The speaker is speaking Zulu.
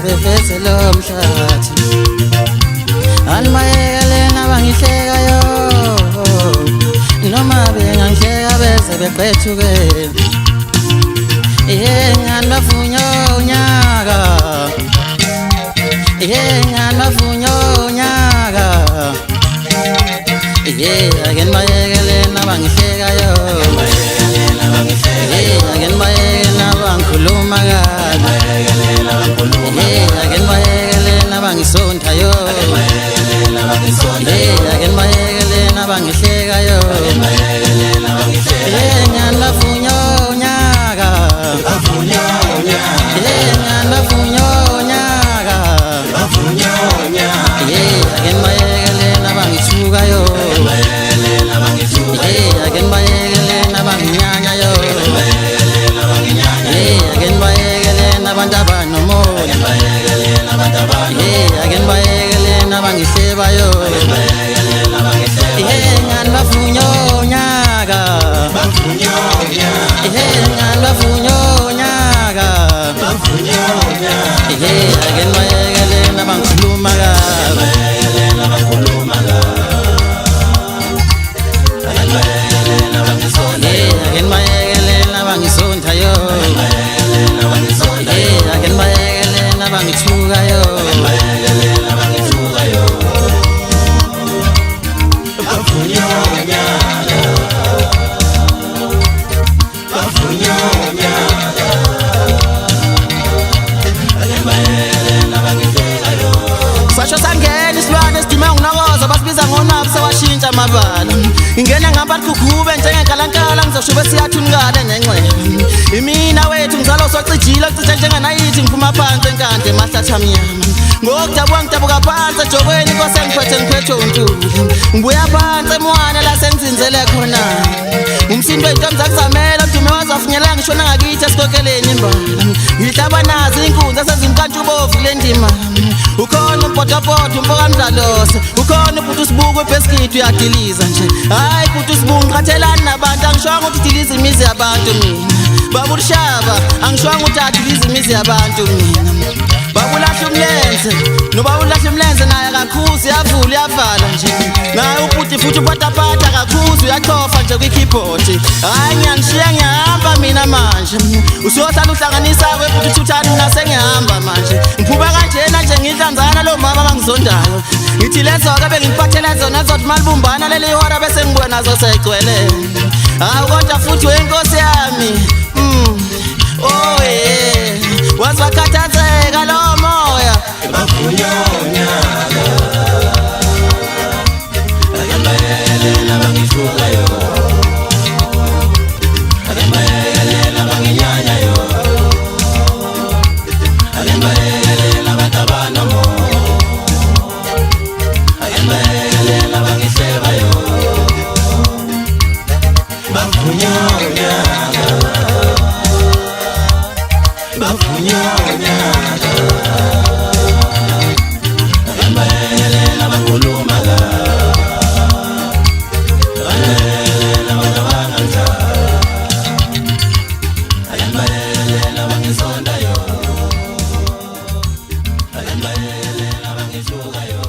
beveze lo mhlathi animayekelena bangihlekayo noma bengangihleka beze beqethuke ngani bavunya unyaka ngani bavunya unyaka ake nibayekelena bangihlekayo ake nibayekelena bangikhuluma kabi ake nibayekelena bangisontayo ake nibayekelena bangihlekayo ngani bavunya unyaka ngani bavunya unyaka ake nibayekelena bangithukayo ake nibayekelena banginyanyayo ake nibayekelena abantu abanomoya ake nibayekelena bangihlebayo ngani bavunya unyaka ngani bavunya unyaka ake nibayekelena bangikhuluma kabi ake nibayekelena bangisontayo ake nibayekelena bangithukayo sasho sangena isilwane esidima ngunakoza basibiza ngonabu sewashintsha amabala ingena ngabantu kukhube njengekalankala ngizoshube siyathunukala nengcele imina wethu ngizalo socijile kucishe njenganayithi ngiphuma phansi enkante emahlathi amnyama ngokudabuka ngidabuka phansi ejokweni inkosi engiphethe untuli ngibuya phansi emwana la sengitsinzele khona umsindo wey'ntombi zakuzamela udume wazafunyela ngishona ngakithi esikokeleni imbala ngihlaba nazo inkunzi esezimkantshubovu kule ndima ukhona umpotapota umpokamdlalose ukhona ubhuti usibuku ebheskithi uyadiliza nje hayi bhuti usibuku ngiqhathelani nabantu angishonga ukuthi udiliza imizi yabantu mina babulishaba angishonga ukuthi adiliza imizi yabantu mina babulahla umlenze noba ulahla umlenze naye kakhuzi uyavula uyavala nje naye ubhuti futhi upatapata kakhuzi uyakhofa nje kwi-keyboard hayi ngiyangishiya ngiyahamba mina manje usuyohlala uhlanganisa kwebhuti uthuthani mina sengihamba manje ngiphuba kanjena nje ngidlanzana lo mama bangizondayo ngithi lezo-ke bengiphathela zona zothi malibumbana leli hora bese ngibuye nazo seyigcwele hawu kodwa futhi wenkosi yami wazi wakhathazeka lo moya bavunya unyaka ake nibayekelena bangithukayo ake nibayekelena banginyanyayo ake nibayekelena abantu abanomoya ake nibayekelena bangihlebayo bavunya unyaka bavunya unyaka ake nibayekelena bangikhuluma bayekelena abantu abanganza ake nibayekelena bangisontayo ake nibayekelena bangithukayo